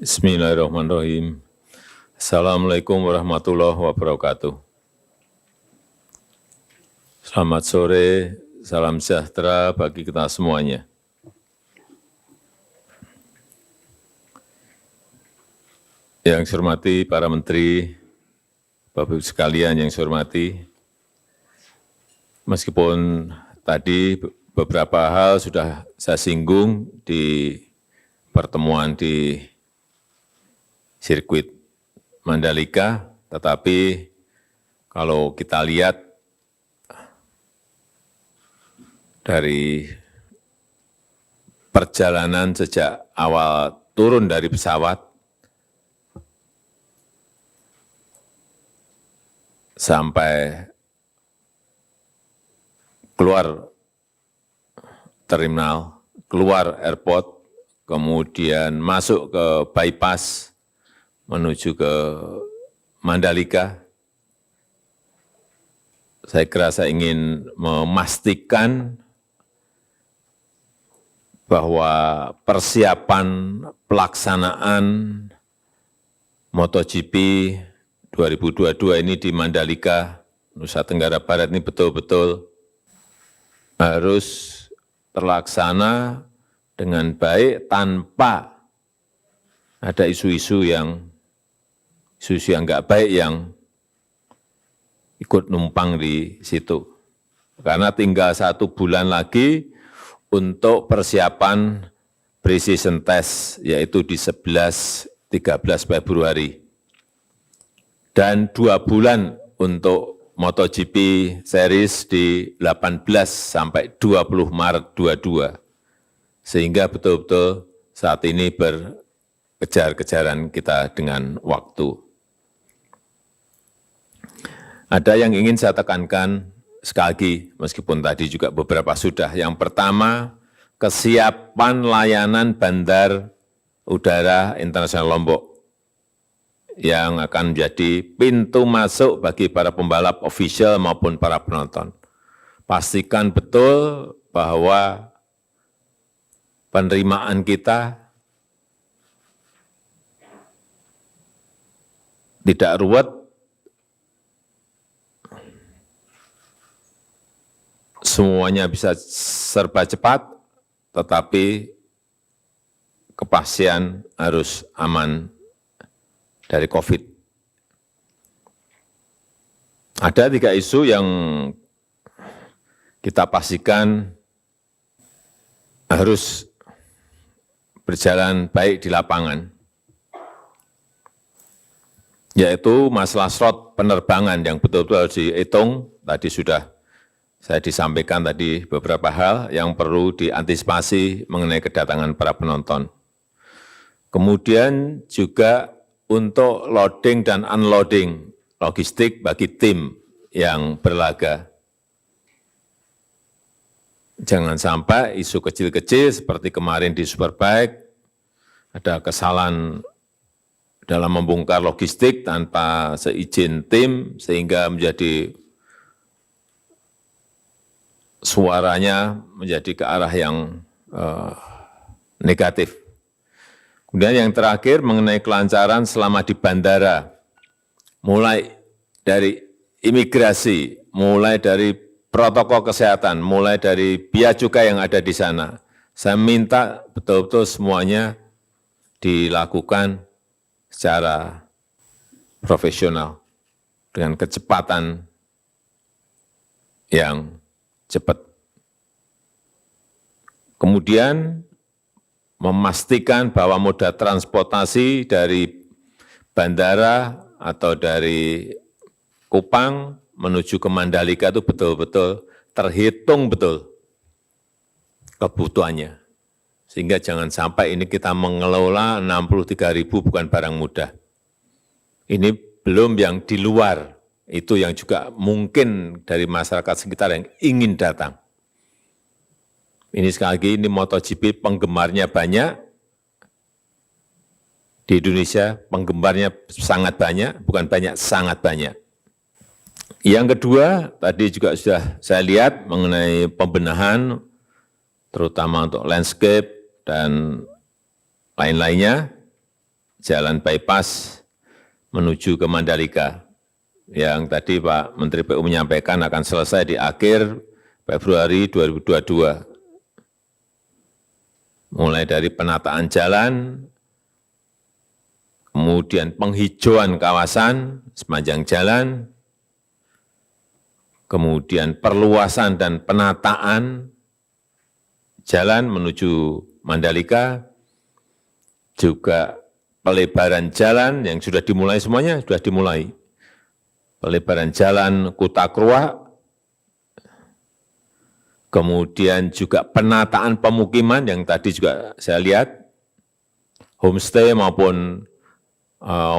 Bismillahirrahmanirrahim. Assalamualaikum warahmatullahi wabarakatuh. Selamat sore, salam sejahtera bagi kita semuanya. Yang saya hormati para menteri, Bapak Ibu sekalian yang saya hormati, meskipun tadi beberapa hal sudah saya singgung di pertemuan di sirkuit Mandalika, tetapi kalau kita lihat dari perjalanan sejak awal turun dari pesawat sampai keluar terminal, keluar airport, kemudian masuk ke bypass, menuju ke Mandalika, saya kira saya ingin memastikan bahwa persiapan pelaksanaan MotoGP 2022 ini di Mandalika, Nusa Tenggara Barat ini betul-betul harus terlaksana dengan baik tanpa ada isu-isu yang nggak baik yang ikut numpang di situ. Karena tinggal 1 bulan lagi untuk persiapan pre-season test, yaitu di 11-13 Februari. Dan 2 bulan untuk MotoGP Series di 18 sampai 20 Maret 22. Sehingga betul-betul saat ini berkejar-kejaran kita dengan waktu. Ada yang ingin saya tekankan sekali lagi, meskipun tadi juga beberapa sudah. Yang pertama, kesiapan layanan Bandar Udara Internasional Lombok yang akan menjadi pintu masuk bagi para pembalap official maupun para penonton. Pastikan betul bahwa penerimaan kita tidak ruwet, semuanya bisa serba cepat, tetapi kepastian harus aman dari COVID. Ada 3 isu yang kita pastikan harus berjalan baik di lapangan, yaitu masalah slot penerbangan yang betul-betul harus dihitung. Tadi sudah saya disampaikan tadi beberapa hal yang perlu diantisipasi mengenai kedatangan para penonton. Kemudian juga untuk loading dan unloading logistik bagi tim yang berlaga. Jangan sampai isu kecil-kecil seperti kemarin di Superbike, ada kesalahan dalam membongkar logistik tanpa seizin tim, sehingga menjadi suaranya menjadi ke arah yang negatif. Kemudian yang terakhir mengenai kelancaran selama di bandara, mulai dari imigrasi, mulai dari protokol kesehatan, mulai dari bea cukai yang ada di sana. Saya minta betul-betul semuanya dilakukan secara profesional dengan kecepatan yang cepat. Kemudian memastikan bahwa moda transportasi dari bandara atau dari Kupang menuju ke Mandalika itu betul-betul terhitung betul kebutuhannya. Sehingga jangan sampai ini kita mengelola 63.000 bukan barang mudah. Ini belum yang di luar, itu yang juga mungkin dari masyarakat sekitar yang ingin datang. Ini sekali lagi, ini MotoGP penggemarnya banyak, di Indonesia penggemarnya sangat banyak, bukan banyak, sangat banyak. Yang kedua, tadi juga sudah saya lihat mengenai pembenahan, terutama untuk landscape dan lain-lainnya. jalan bypass menuju ke Mandalika, yang tadi Pak Menteri PU menyampaikan akan selesai di akhir Februari 2022. Mulai dari penataan jalan, kemudian penghijauan kawasan sepanjang jalan, kemudian perluasan dan penataan jalan menuju Mandalika, juga pelebaran jalan yang sudah dimulai semuanya, sudah dimulai. Pelebaran jalan Kuta Kruak, kemudian juga penataan pemukiman yang tadi juga saya lihat, homestay maupun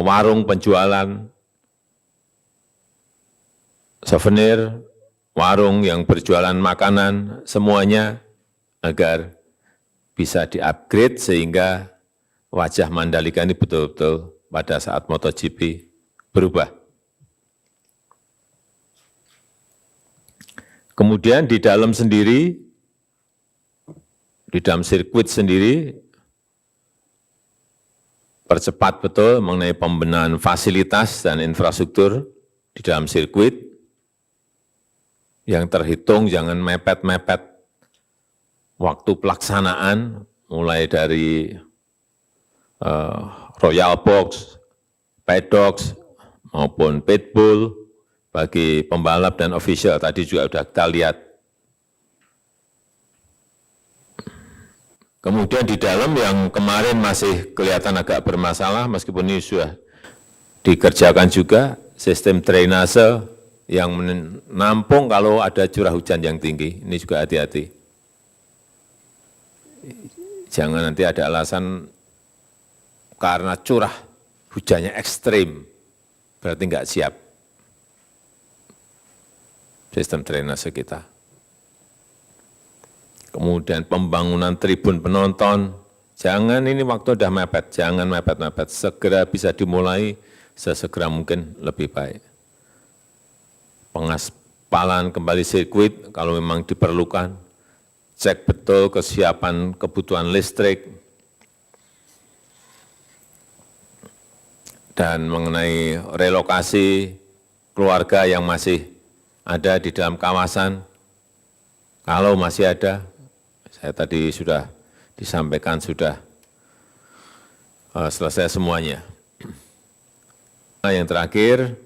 warung penjualan souvenir, warung yang berjualan makanan, semuanya agar bisa di-upgrade sehingga wajah Mandalika ini betul-betul pada saat MotoGP berubah. Kemudian di dalam sendiri, di dalam sirkuit sendiri, percepat betul mengenai pembenahan fasilitas dan infrastruktur di dalam sirkuit, yang terhitung jangan mepet-mepet waktu pelaksanaan, mulai dari Royal Box, Paddocks, maupun Pitbull, bagi pembalap dan official tadi juga sudah kita lihat. Kemudian di dalam yang kemarin masih kelihatan agak bermasalah, meskipun ini sudah dikerjakan juga, sistem drainase yang menampung kalau ada curah hujan yang tinggi. Ini juga hati-hati. Jangan nanti ada alasan karena curah hujannya ekstrim, berarti nggak siap sistem drainase kita. Kemudian pembangunan tribun penonton, jangan ini waktu sudah mepet, jangan mepet-mepet, segera bisa dimulai sesegera mungkin lebih baik. Pengaspalan kembali sirkuit kalau memang diperlukan, cek betul kesiapan kebutuhan listrik, dan mengenai relokasi keluarga yang masih ada di dalam kawasan, kalau masih ada, saya tadi sudah disampaikan sudah selesai semuanya. Nah, yang terakhir,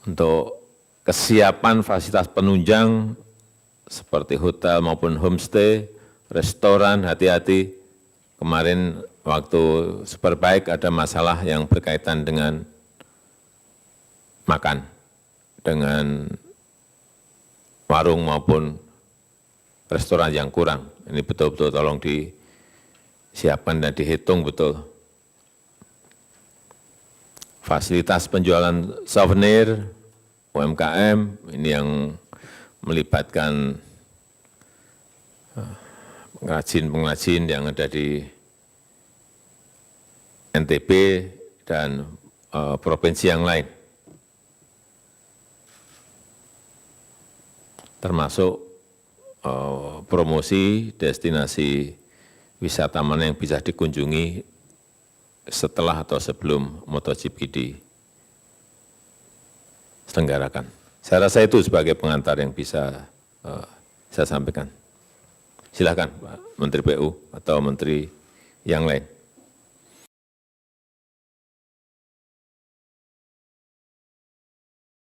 untuk kesiapan fasilitas penunjang seperti hotel maupun homestay, restoran, hati-hati. Kemarin waktu Superbike ada masalah yang berkaitan dengan makan, dengan warung maupun restoran yang kurang. Ini betul-betul tolong disiapkan dan dihitung betul. Fasilitas penjualan souvenir, UMKM, ini yang melibatkan pengrajin-pengrajin yang ada di NTB dan provinsi yang lain. Termasuk promosi destinasi wisata mana yang bisa dikunjungi setelah atau sebelum MotoGP diselenggarakan. Saya rasa itu sebagai pengantar yang bisa saya sampaikan. Silakan Pak Menteri PU atau Menteri yang lain.